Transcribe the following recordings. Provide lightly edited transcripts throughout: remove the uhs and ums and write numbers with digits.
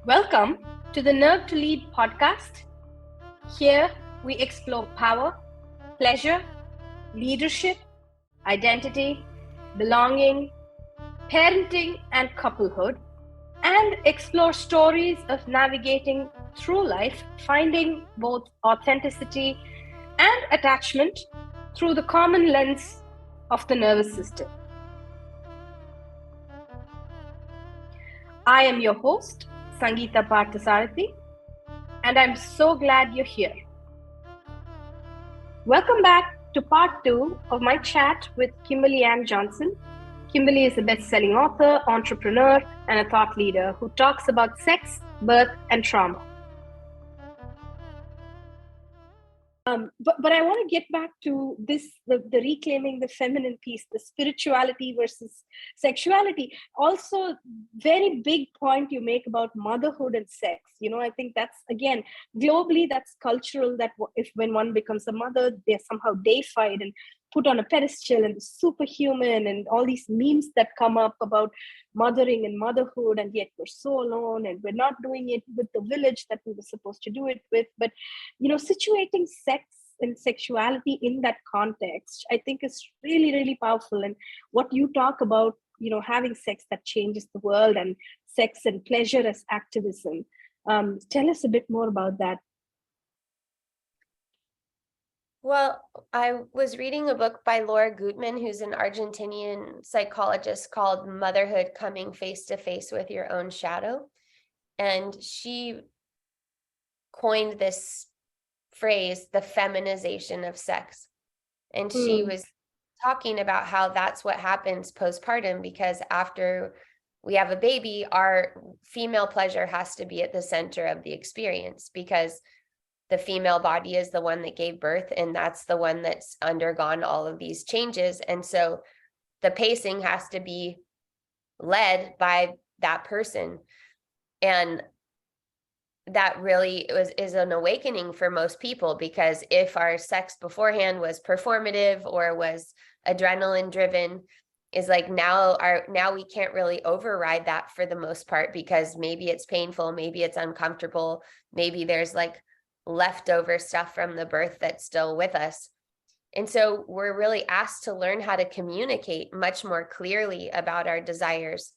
Welcome to the Nerve to Lead podcast. Here we explore power, pleasure, leadership, identity, belonging, parenting, and couplehood, and explore stories of navigating through life, finding both authenticity and attachment through the common lens of the nervous system. I am your host, Sangheetha Parthasarathy, and I'm so glad you're here. Welcome back to part 2 of my chat with Kimberly Ann Johnson. Kimberly is a best-selling author, entrepreneur, and a thought leader who talks about sex, birth, and trauma. But I want to get back to this, the reclaiming the feminine piece, the spirituality versus sexuality. Also, very big point you make about motherhood and sex. I think that's, again, globally, that's cultural, that if when one becomes a mother, they're somehow deified and put on a pedestal and superhuman, and all these memes that come up about mothering and motherhood, and yet we're so alone and we're not doing it with the village that we were supposed to do it with. But situating sex and sexuality in that context, I think, is really, really powerful. And what you talk about, having sex that changes the world, and sex and pleasure as activism. Tell us a bit more about that. Well, I was reading a book by Laura Gutman, who's an Argentinian psychologist, called Motherhood: Coming Face to Face with Your Own Shadow. And she coined this phrase, the feminization of sex. And she was talking about how that's what happens postpartum, because after we have a baby, our female pleasure has to be at the center of the experience, because the female body is the one that gave birth, and that's the one that's undergone all of these changes. And so the pacing has to be led by that person. And that really is an awakening for most people, because if our sex beforehand was performative or was adrenaline driven, is like now we can't really override that for the most part, because maybe it's painful, maybe it's uncomfortable, maybe there's like leftover stuff from the birth that's still with us. And so we're really asked to learn how to communicate much more clearly about our desires,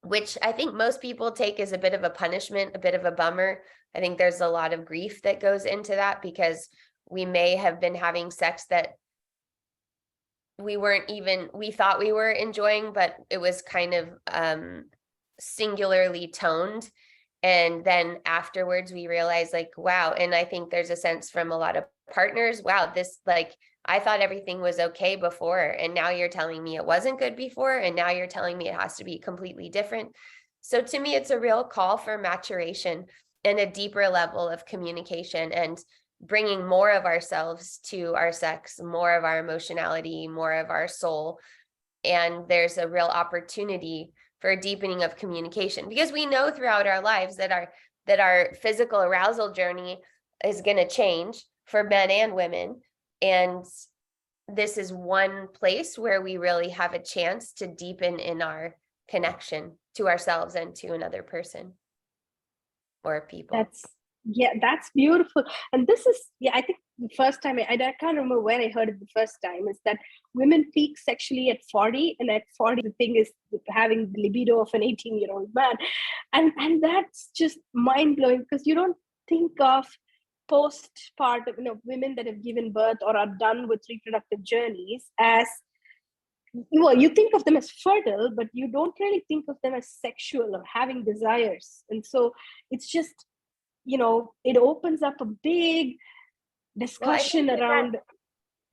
which I think most people take as a bit of a punishment, a bit of a bummer. I think there's a lot of grief that goes into that, because we may have been having sex that we thought we were enjoying, but it was kind of singularly toned. And then afterwards we realize, like, wow. And I think there's a sense from a lot of partners, wow, this, like, I thought everything was okay before, and now you're telling me it wasn't good before, and now you're telling me it has to be completely different. So to me, it's a real call for maturation and a deeper level of communication, and bringing more of ourselves to our sex, more of our emotionality, more of our soul. And there's a real opportunity for a deepening of communication, because we know throughout our lives that our physical arousal journey is going to change for men and women. And this is one place where we really have a chance to deepen in our connection to ourselves and to another person or people. That's beautiful. And this is, I think the first time, I can't remember when I heard it the first time, is that women peak sexually at 40, and at 40, the thing is having the libido of an 18-year-old man. And that's just mind-blowing, because you don't think of postpartum, women that have given birth or are done with reproductive journeys as, well, you think of them as fertile, but you don't really think of them as sexual or having desires. And so it's just, it opens up a big discussion around.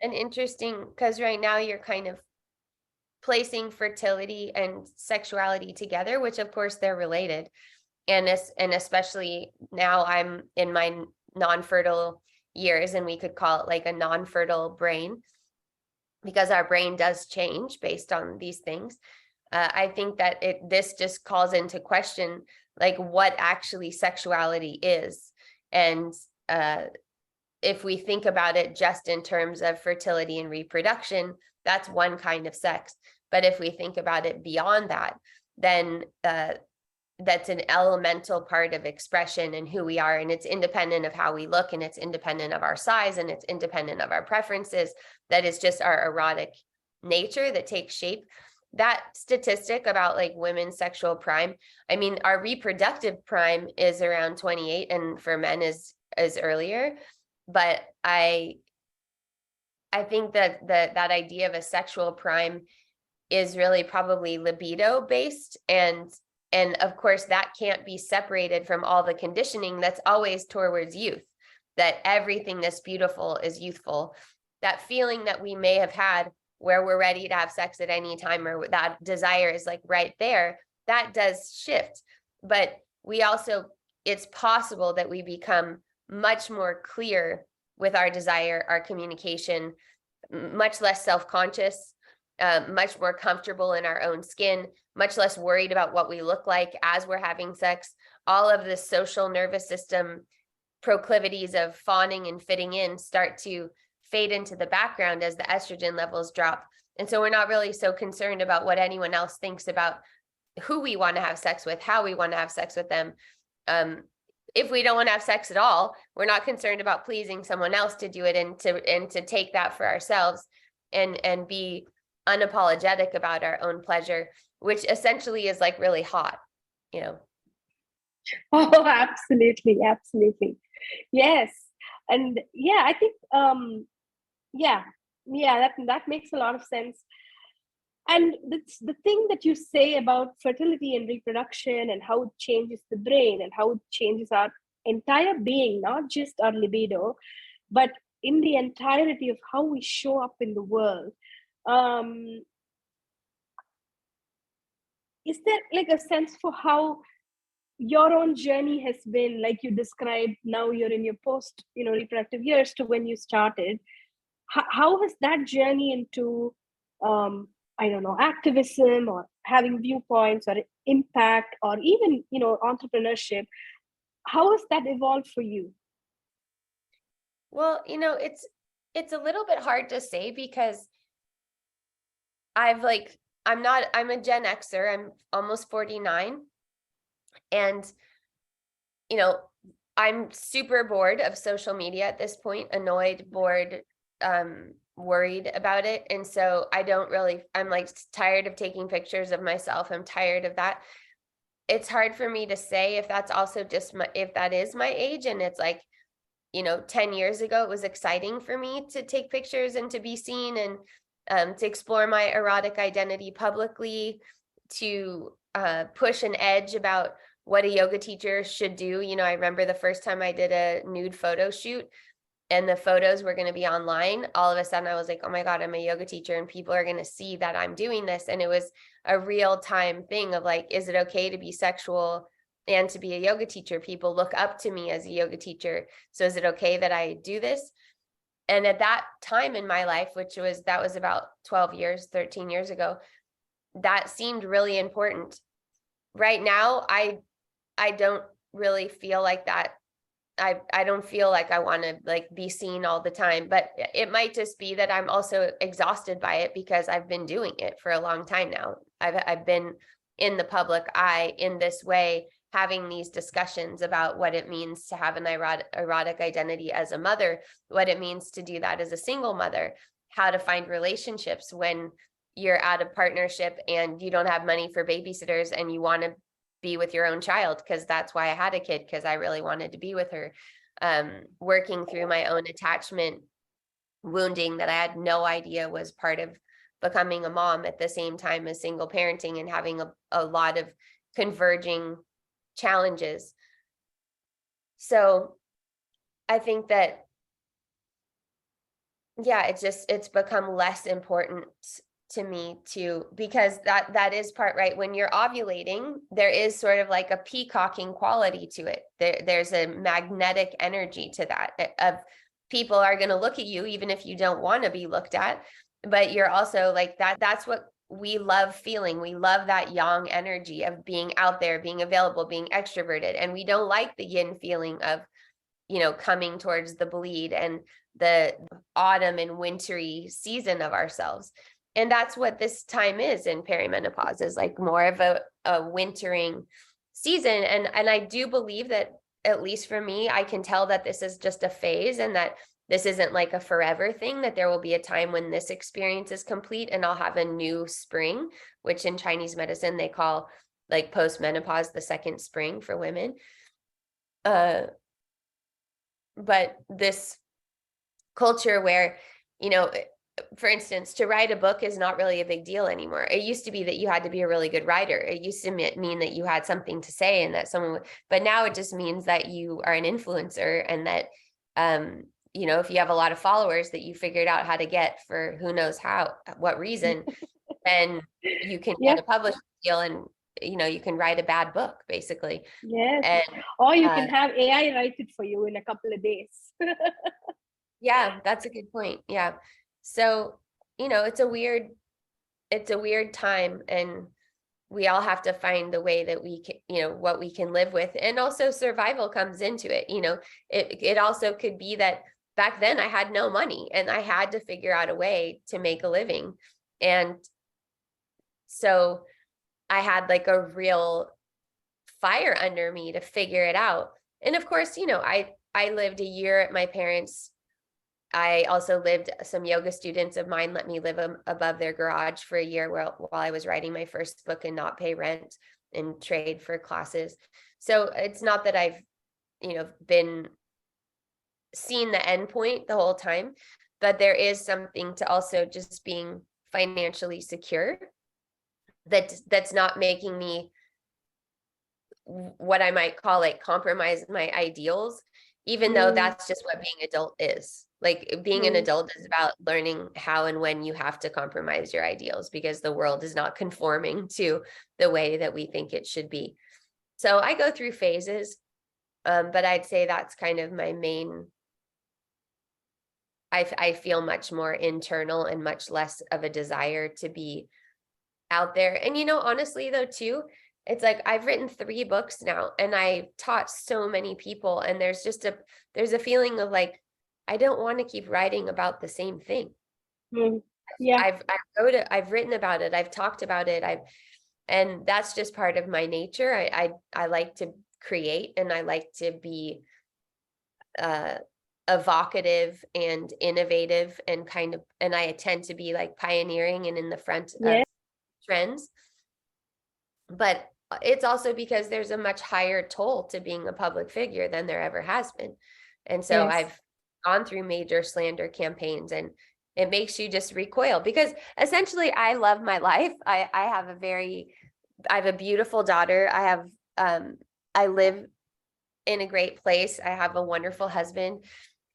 An interesting, because right now you're kind of placing fertility and sexuality together, which of course they're related. And especially now I'm in my non-fertile years, and we could call it like a non-fertile brain, because our brain does change based on these things. I think that this just calls into question, like, what actually sexuality is. And if we think about it just in terms of fertility and reproduction, that's one kind of sex. But if we think about it beyond that, then that's an elemental part of expression and who we are, and it's independent of how we look, and it's independent of our size, and it's independent of our preferences. That is just our erotic nature that takes shape. That statistic about like women's sexual prime, I mean, our reproductive prime is around 28, and for men is earlier. But I think that that idea of a sexual prime is really probably libido based, and of course that can't be separated from all the conditioning that's always towards youth, that everything that's beautiful is youthful. That feeling that we may have had where we're ready to have sex at any time, or that desire is like right there, that does shift. But we also, it's possible that we become much more clear with our desire, our communication, much less self-conscious, much more comfortable in our own skin, much less worried about what we look like as we're having sex. All of the social nervous system proclivities of fawning and fitting in start to fade into the background as the estrogen levels drop. And so we're not really so concerned about what anyone else thinks about who we want to have sex with, how we want to have sex with them. If we don't want to have sex at all, we're not concerned about pleasing someone else to do it, and to take that for ourselves and be unapologetic about our own pleasure, which essentially is like really hot, you know. Oh, absolutely, absolutely. Yes. And yeah, I think that makes a lot of sense. And the thing that you say about fertility and reproduction and how it changes the brain and how it changes our entire being, not just our libido, but in the entirety of how we show up in the world. Is there like a sense for how your own journey has been, like you described, now you're in your post, reproductive years to when you started? How has that journey into, I don't know, activism or having viewpoints or impact or even, entrepreneurship, how has that evolved for you? Well, it's a little bit hard to say because I'm a Gen Xer. I'm almost 49. And, I'm super bored of social media at this point, annoyed, bored, worried about it. And so I'm like tired of taking pictures of myself. I'm tired of that. It's hard for me to say if that's also just if that is my age. And it's like, 10 years ago, it was exciting for me to take pictures and to be seen and to explore my erotic identity publicly, to push an edge about what a yoga teacher should do. I remember the first time I did a nude photo shoot and the photos were going to be online. All of a sudden I was like, oh my God, I'm a yoga teacher and people are going to see that I'm doing this. And it was a real time thing of like, is it okay to be sexual and to be a yoga teacher? People look up to me as a yoga teacher. So is it okay that I do this? And at that time in my life, that was about 13 years ago, that seemed really important. Right now, I don't really feel like that. I don't feel like I want to like be seen all the time, but it might just be that I'm also exhausted by it because I've been doing it for a long time now. I've been in the public eye in this way, having these discussions about what it means to have an erotic identity as a mother, what it means to do that as a single mother, how to find relationships when you're out of partnership and you don't have money for babysitters and you want to be with your own child, because that's why I had a kid, because I really wanted to be with her. Working through my own attachment wounding that I had no idea was part of becoming a mom at the same time as single parenting and having a lot of converging challenges. So I think that, yeah, it's become less important to me too, because that is part, right? When you're ovulating, there is sort of like a peacocking quality to it. There's a magnetic energy to that of people are going to look at you even if you don't want to be looked at, but you're also like that's what we love feeling. We love that yang energy of being out there, being available, being extroverted, and we don't like the yin feeling of coming towards the bleed and the autumn and wintry season of ourselves. And that's what this time is in perimenopause, is like more of a wintering season. And I do believe that, at least for me, I can tell that this is just a phase, and that this isn't like a forever thing, that there will be a time when this experience is complete and I'll have a new spring, which in Chinese medicine, they call like post-menopause the second spring for women. But this culture where, for instance, to write a book is not really a big deal anymore. It used to be that you had to be a really good writer. It used to mean that you had something to say and that someone would, but now it just means that you are an influencer, and that, if you have a lot of followers that you figured out how to get for who knows what reason, then you can get a publishing deal, and, you can write a bad book, basically. Yes. And, or you can have AI write it for you in a couple of days. Yeah, that's a good point. Yeah. So, it's a weird time, and we all have to find the way that we can, what we can live with. And also survival comes into it. It also could be that back then I had no money and I had to figure out a way to make a living. And so I had like a real fire under me to figure it out. And of course, I lived a year at my parents'. I also lived, some yoga students of mine let me live above their garage for a year while I was writing my first book and not pay rent and trade for classes. So it's not that I've, been seen the end point the whole time, but there is something to also just being financially secure that's not making me what I might call like compromise my ideals, even though that's just what being adult is. Like being an adult is about learning how and when you have to compromise your ideals, because the world is not conforming to the way that we think it should be. So I go through phases, but I'd say that's kind of my main. I feel much more internal and much less of a desire to be out there. And, honestly though, too, it's like I've written 3 books now and I taught so many people, and there's a feeling of like, I don't want to keep writing about the same thing. Yeah. I've written about it. I've talked about it. And that's just part of my nature. I like to create, and I like to be, evocative and innovative, and I tend to be like pioneering and in the front of trends. But it's also because there's a much higher toll to being a public figure than there ever has been. And so I've gone through major slander campaigns, and it makes you just recoil, because essentially I love my life. I have a beautiful daughter. I live in a great place. I have a wonderful husband,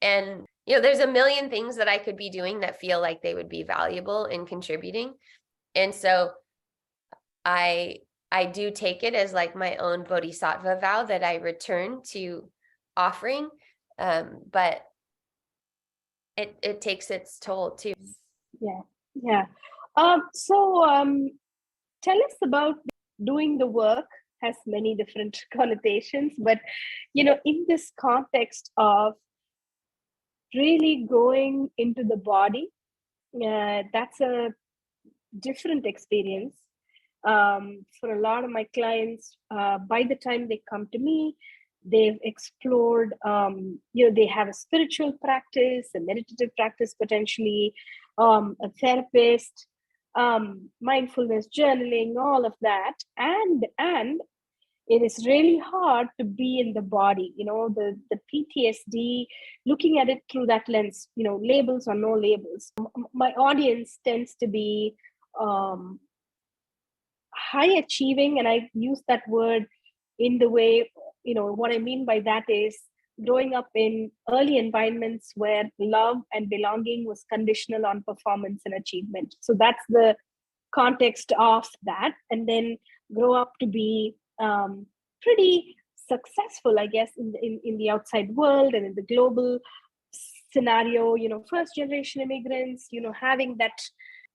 and there's a million things that I could be doing that feel like they would be valuable in contributing. And so I do take it as like my own bodhisattva vow that I return to offering. But it takes its toll too. Yeah. So tell us about doing the work. Has many different connotations, but in this context of really going into the body, that's a different experience. For a lot of my clients, by the time they come to me, they've explored, they have a spiritual practice, a meditative practice, potentially, a therapist, mindfulness, journaling, all of that. And it is really hard to be in the body, the PTSD, looking at it through that lens, labels or no labels. My audience tends to be high achieving, and I use that word in the way, what I mean by that is growing up in early environments where love and belonging was conditional on performance and achievement. So that's the context of that. And then grow up to be pretty successful, I guess, in the outside world and in the global scenario, first generation immigrants, having that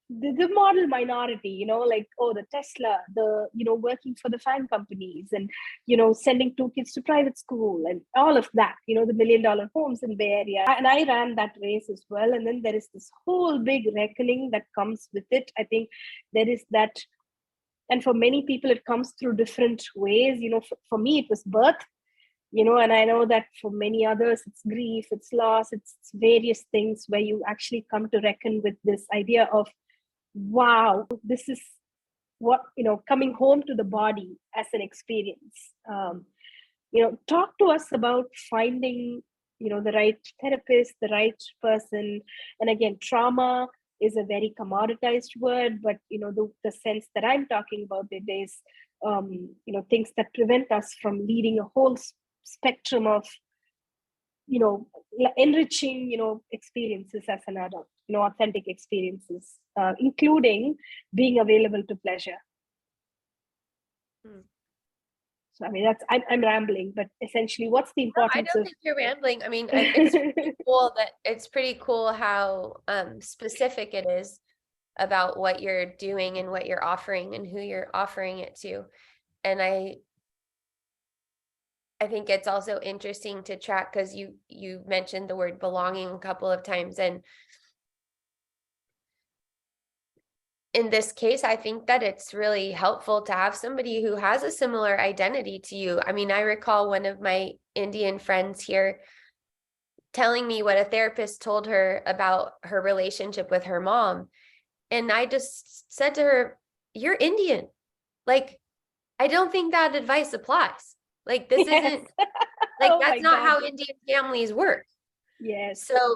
the model minority, like, the Tesla, the, working for the fan companies, and, sending 2 kids to private school and all of that, the $1 million homes in Bay Area. And I ran that race as well. And then there is this whole big reckoning that comes with it. I think there is that And for many people, it comes through different ways. For me, it was birth, and I know that for many others, it's grief, it's loss, it's various things where you actually come to reckon with this idea of, wow, this is what, coming home to the body as an experience. Talk to us about finding, the right therapist, the right person. And again, trauma is a very commoditized word, but, the sense that I'm talking about it is, things that prevent us from leading a whole spectrum of, enriching, experiences as an adult, authentic experiences, including being available to pleasure. So, I mean, I'm rambling, but essentially, what's the importance I don't think you're rambling. I mean, it's pretty cool how specific it is about what you're doing and what you're offering and who you're offering it to. And I think it's also interesting to track, because you mentioned the word belonging a couple of times, and in this case, I think that it's really helpful to have somebody who has a similar identity to you. I mean, I recall one of my Indian friends here telling me what a therapist told her about her relationship with her mom. And I just said to her, "You're Indian. Like, I don't think that advice applies. Like, this isn't, like, that's not how Indian families work." Yes. So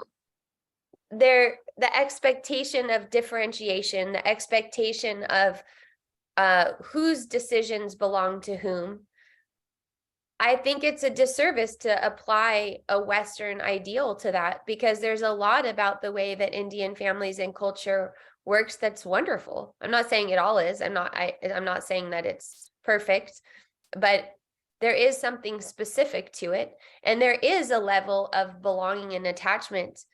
the expectation of differentiation, the expectation of whose decisions belong to whom, I think it's a disservice to apply a Western ideal to that, because there's a lot about the way that Indian families and culture works that's wonderful. I'm not saying it all is. I'm not saying that it's perfect, but there is something specific to it. And there is a level of belonging and attachment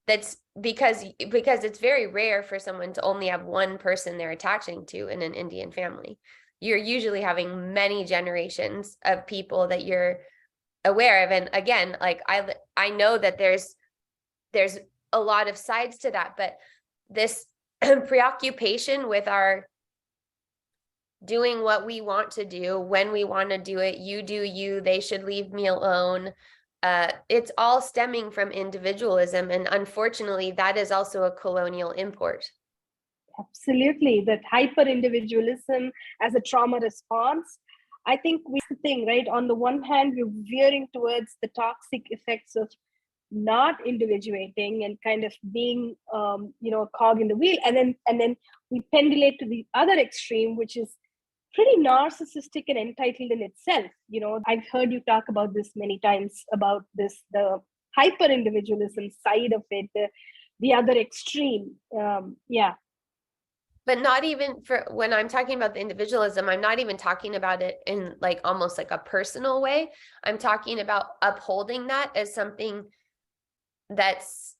that's because it's very rare for someone to only have one person they're attaching to in an Indian family. You're usually having many generations of people that you're aware of. And again, like I know that there's a lot of sides to that, but this preoccupation with our doing what we want to do when we want to do it, you do you, they should leave me alone. It's all stemming from individualism. And unfortunately, that is also a colonial import. Absolutely. That hyper-individualism as a trauma response. I think the thing, right? On the one hand, we're veering towards the toxic effects of not individuating and kind of being, a cog in the wheel. And then we pendulate to the other extreme, which is pretty narcissistic and entitled in itself. I've heard you talk about this many times, about this, the hyper individualism side of it, the other extreme. But not even for when I'm talking about the individualism, I'm not even talking about it in like almost like a personal way. I'm talking about upholding that as something that's,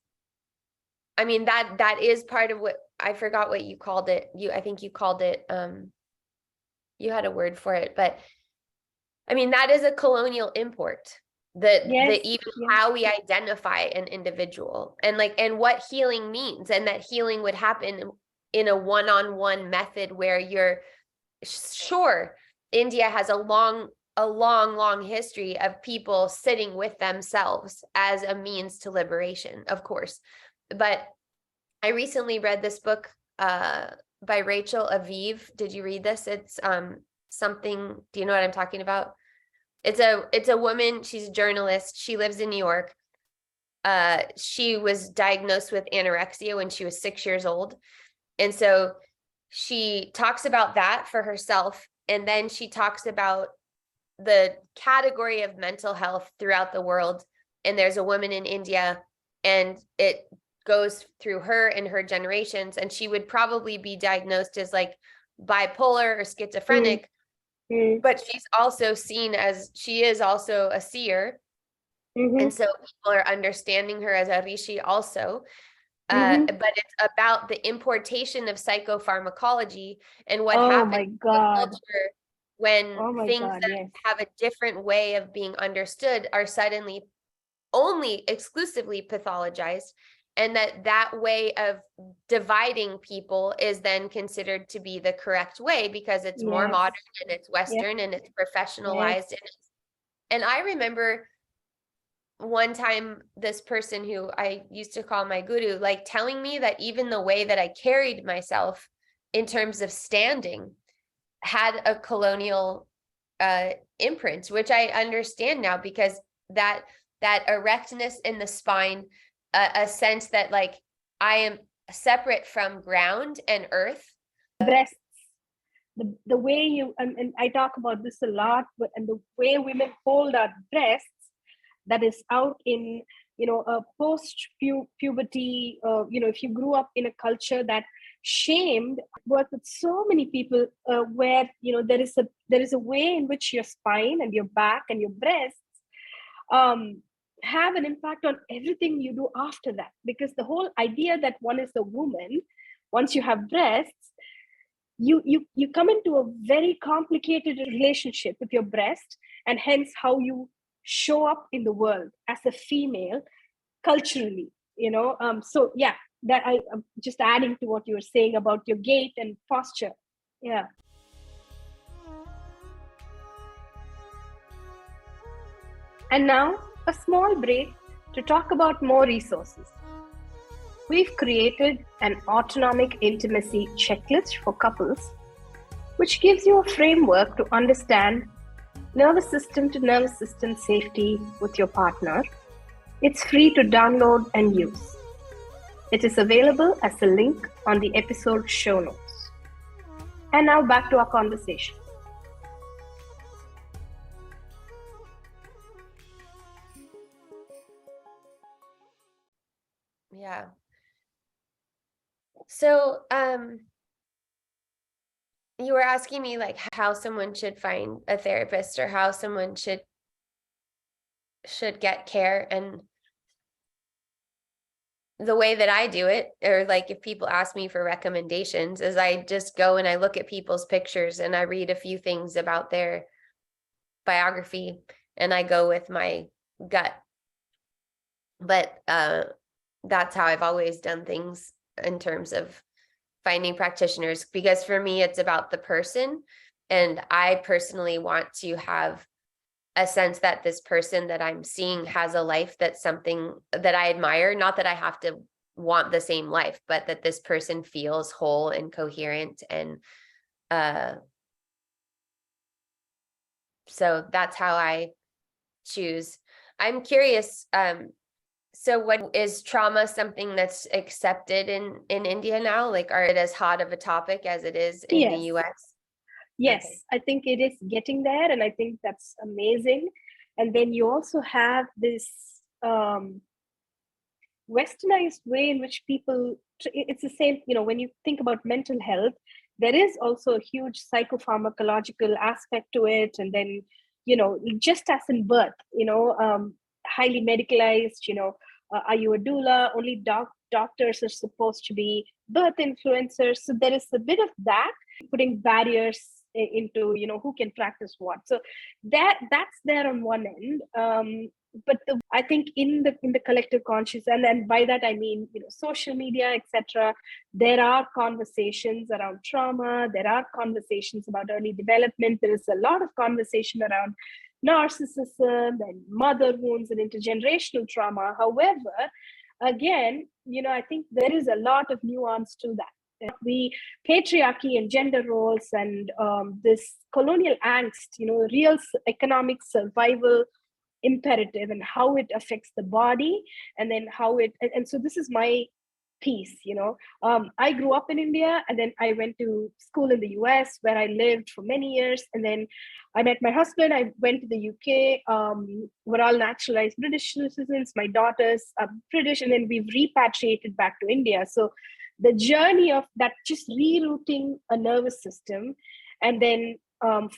I mean, that is part of what, I forgot what you called it. I think you called it, you had a word for it, but I mean, that is a colonial import. How we identify an individual and what healing means, and that healing would happen in a one-on-one method where you're sure India has a long history of people sitting with themselves as a means to liberation, of course. But I recently read this book by Rachel Aviv. Did you read this? It's something, do you know what I'm talking about? It's a woman, she's a journalist, she lives in New York. She was diagnosed with anorexia when she was 6 years old. And so she talks about that for herself. And then she talks about the category of mental health throughout the world. And there's a woman in India, and it goes through her and her generations. And she would probably be diagnosed as like bipolar or schizophrenic, but she's also seen as, she is also a seer. And so people are understanding her as a rishi also. But it's about the importation of psychopharmacology and what happens in the culture when things that have a different way of being understood are suddenly only exclusively pathologized. and that way of dividing people is then considered to be the correct way because it's more modern and it's Western and it's professionalized. And I remember one time this person who I used to call my guru, like telling me that even the way that I carried myself in terms of standing had a colonial imprint, which I understand now, because that erectness in the spine, a sense that like I am separate from ground and earth. Breasts, the way you, and I talk about this a lot, and the way women hold our breasts, that is out in, a post-puberty, if you grew up in a culture that shamed, work with so many people, where, there is a way in which your spine and your back and your breasts have an impact on everything you do after that. Because the whole idea that one is a woman, once you have breasts, you come into a very complicated relationship with your breast, and hence how you show up in the world as a female culturally, so yeah, that I'm just adding to what you were saying about your gait and posture. Yeah. And now a small break to talk about more resources. We've created an autonomic intimacy checklist for couples, which gives you a framework to understand nervous system to nervous system safety with your partner. It's free to download and use. It is available as a link on the episode show notes. And now back to our conversation. Yeah. So, you were asking me like how someone should find a therapist or how someone should get care. And the way that I do it, or like if people ask me for recommendations, is I just go and I look at people's pictures and I read a few things about their biography and I go with my gut. But that's how I've always done things in terms of finding practitioners, because for me, it's about the person. And I personally want to have a sense that this person that I'm seeing has a life that's something that I admire, not that I have to want the same life, but that this person feels whole and coherent. And so that's how I choose. I'm curious, so what is trauma something that's accepted in India now? Like, are it as hot of a topic as it is in the US? Yes, okay. I think it is getting there, and I think that's amazing. And then you also have this westernized way in which people, it's the same, when you think about mental health, there is also a huge psychopharmacological aspect to it. And then, just as in birth, highly medicalized, are you a doula? Only doctors are supposed to be birth influencers. So there is a bit of that, putting barriers into, who can practice what. So that's there on one end. But I think in the collective conscious, and by that I mean, social media, etc., there are conversations around trauma. There are conversations about early development. There is a lot of conversation around narcissism and mother wounds and intergenerational trauma. However, again, I think there is a lot of nuance to that. The patriarchy and gender roles and this colonial angst, real economic survival imperative and how it affects the body, and then how it, and so this is my piece. I grew up in India, and then I went to school in the US where I lived for many years, and then I met my husband. I went to the UK. We're all naturalized British citizens. My daughter's British, and then we've repatriated back to India. So the journey of that, just rerouting a nervous system, and then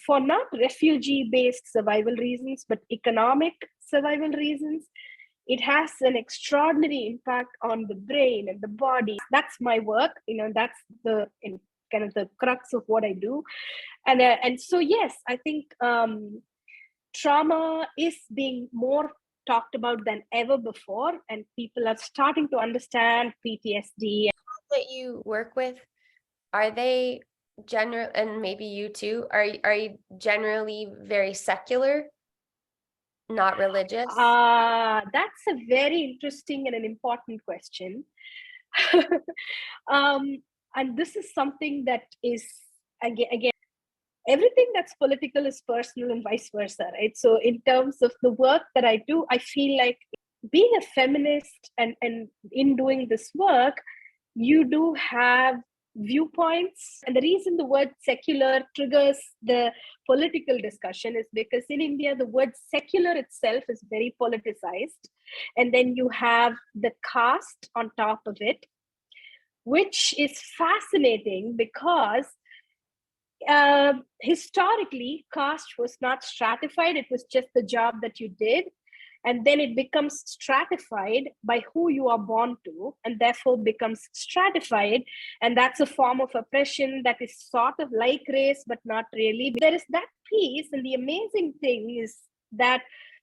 for not refugee-based survival reasons, but economic survival reasons, it has an extraordinary impact on the brain and the body. That's my work. That's the kind of the crux of what I do. And so, yes, I think trauma is being more talked about than ever before, and people are starting to understand PTSD. That you work with, are they general, and maybe you too, are you generally very secular, not religious? That's a very interesting and an important question. And this is something that is, again, everything that's political is personal and vice versa, right? So in terms of the work that I do, I feel like being a feminist and in doing this work, you do have viewpoints. And the reason the word secular triggers the political discussion is because in India, the word secular itself is very politicized. And then you have the caste on top of it, which is fascinating because historically, caste was not stratified. It was just the job that you did. And then it becomes stratified by who you are born to, and therefore becomes stratified. And that's a form of oppression that is sort of like race, but not really. There is that piece. And the amazing thing is that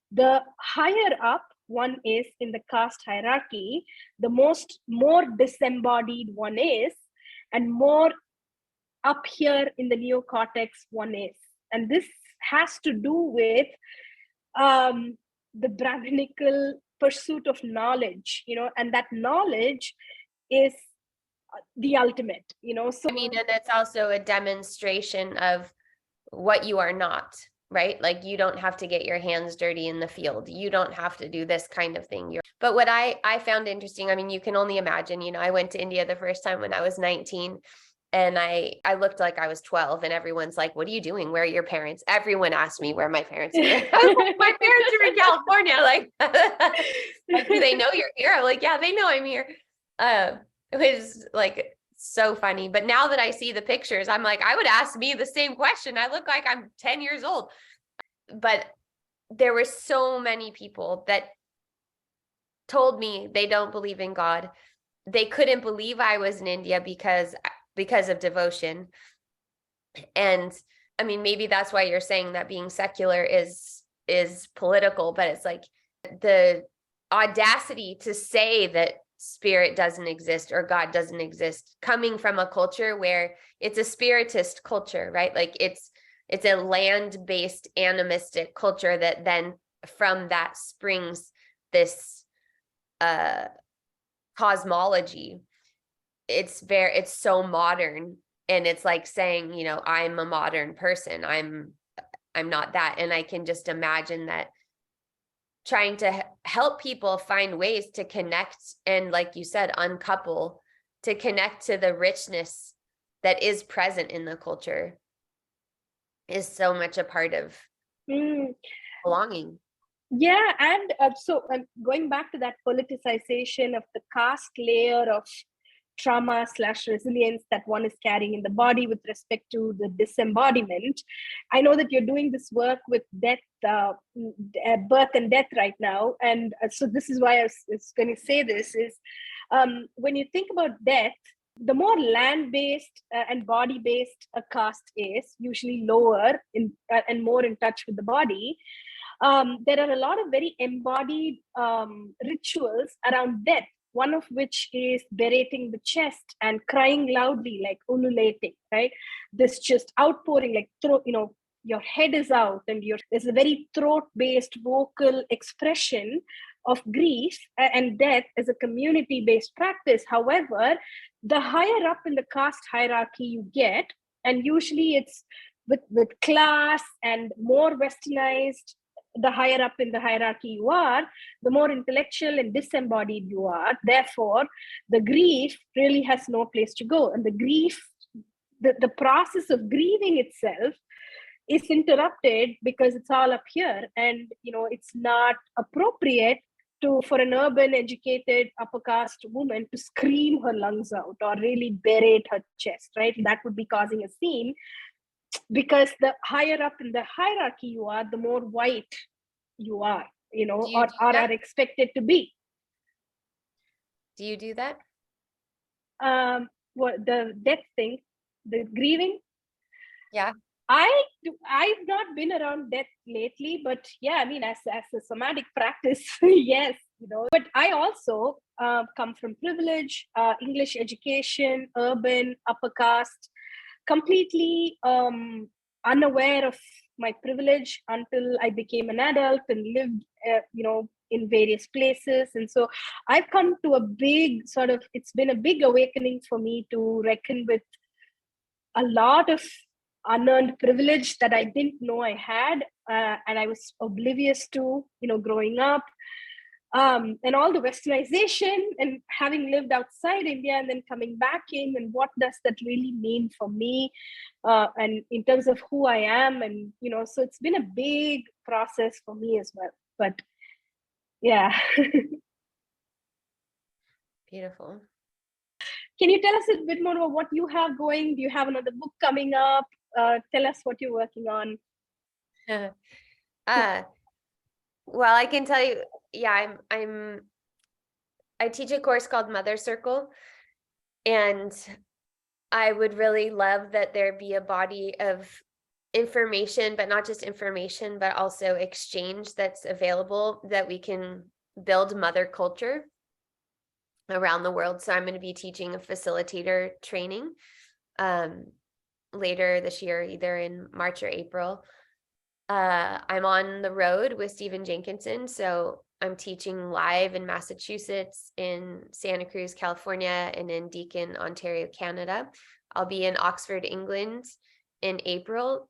the higher up one is in the caste hierarchy, the more disembodied one is, and more up here in the neocortex one is. And this has to do with the Brahminical pursuit of knowledge, and that knowledge is the ultimate, So I mean, and it's also a demonstration of what you are not, right? Like, you don't have to get your hands dirty in the field. You don't have to do this kind of thing. But what I found interesting, I mean, you can only imagine, I went to India the first time when I was 19. And I looked like I was 12, and everyone's like, what are you doing? Where are your parents? Everyone asked me where my parents were. My parents are in California. Like, do they know you're here? I'm like, yeah, they know I'm here. It was like so funny. But now that I see the pictures, I'm like, I would ask me the same question. I look like I'm 10 years old. But there were so many people that told me they don't believe in God. They couldn't believe I was in India because of devotion. And I mean, maybe that's why you're saying that being secular is political, but it's like the audacity to say that spirit doesn't exist or God doesn't exist, coming from a culture where it's a spiritist culture, right? Like it's a land-based animistic culture that then from that springs this cosmology. It's so modern, and it's like saying, I'm a modern person. I'm not that. And I can just imagine that trying to help people find ways to connect and, like you said, uncouple, to connect to the richness that is present in the culture is so much a part of belonging. Yeah, and so going back to that politicization of the caste layer of trauma/resilience that one is carrying in the body with respect to the disembodiment. I know that you're doing this work with death, birth and death right now. And so this is why I was going to say this is when you think about death, the more land-based and body-based a caste is, usually lower and more in touch with the body. There are a lot of very embodied rituals around death, one of which is berating the chest and crying loudly, like ululating, right? This just outpouring, like your head is out and there's a very throat-based vocal expression of grief and death as a community-based practice. However, the higher up in the caste hierarchy you get, and usually it's with class and more westernized, the higher up in the hierarchy you are, the more intellectual and disembodied you are. Therefore, the grief really has no place to go. And the grief, the process of grieving itself is interrupted because it's all up here. And, it's not appropriate for an urban, educated, upper caste woman to scream her lungs out or really berate her chest, right? That would be causing a scene. Because the higher up in the hierarchy you are, the more white you are, or are expected to be. Do you do that? What the death thing, the grieving? Yeah. I've not been around death lately, but yeah, I mean, as a somatic practice, yes, But I also come from privilege, English education, urban, upper caste, completely unaware of my privilege until I became an adult and lived, in various places. And so I've come to it's been a big awakening for me to reckon with a lot of unearned privilege that I didn't know I had, and I was oblivious to, growing up, and all the westernization and having lived outside India and then coming back in, and what does that really mean for me, and in terms of who I am, and so it's been a big process for me as well. But yeah. Beautiful. Can you tell us a bit more about what you have going? Do you have another book coming up? Tell us what you're working on. Well, I can tell you, yeah, I teach a course called Mother Circle, and I would really love that there be a body of information, but not just information, but also exchange that's available, that we can build mother culture around the world. So I'm going to be teaching a facilitator training later this year, either in March or April. I'm on the road with Stephen Jenkinson, so I'm teaching live in Massachusetts, in Santa Cruz, California, and in Deakin, Ontario, Canada. I'll be in Oxford, England in April,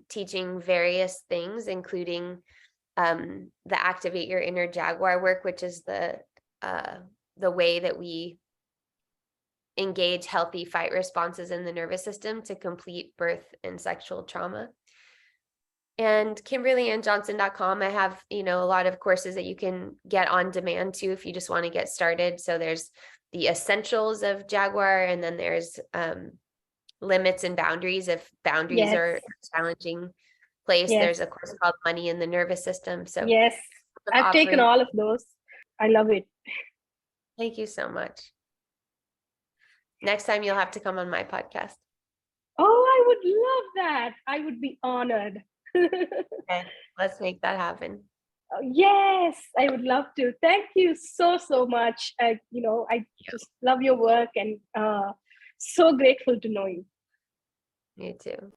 teaching various things, including the Activate Your Inner Jaguar work, which is the way that we engage healthy fight responses in the nervous system to complete birth and sexual trauma. And KimberlyAnnJohnson.com, I have, a lot of courses that you can get on demand too, if you just want to get started. So there's the essentials of Jaguar, and then there's limits and boundaries. If boundaries are a challenging place, there's a course called Money in the Nervous System. So yes, I've taken all of those. I love it. Thank you so much. Next time you'll have to come on my podcast. Oh, I would love that. I would be honored. Okay, let's make that happen. Yes, I would love to. Thank you so much. I just love your work, and so grateful to know you. Me too.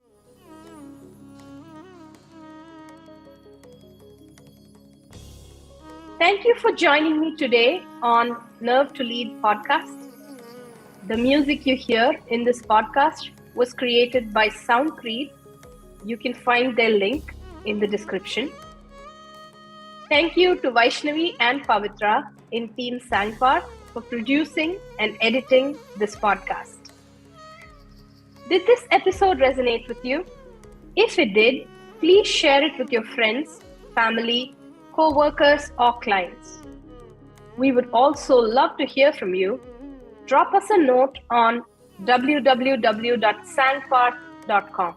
Thank you for joining me today on Nerve to Lead podcast. The music you hear in this podcast was created by Soundcreed. You can find their link in the description. Thank you to Vaishnavi and Pavitra in Team Sangpar for producing and editing this podcast. Did this episode resonate with you? If it did, please share it with your friends, family, co-workers, or clients. We would also love to hear from you. Drop us a note on www.sangpar.com.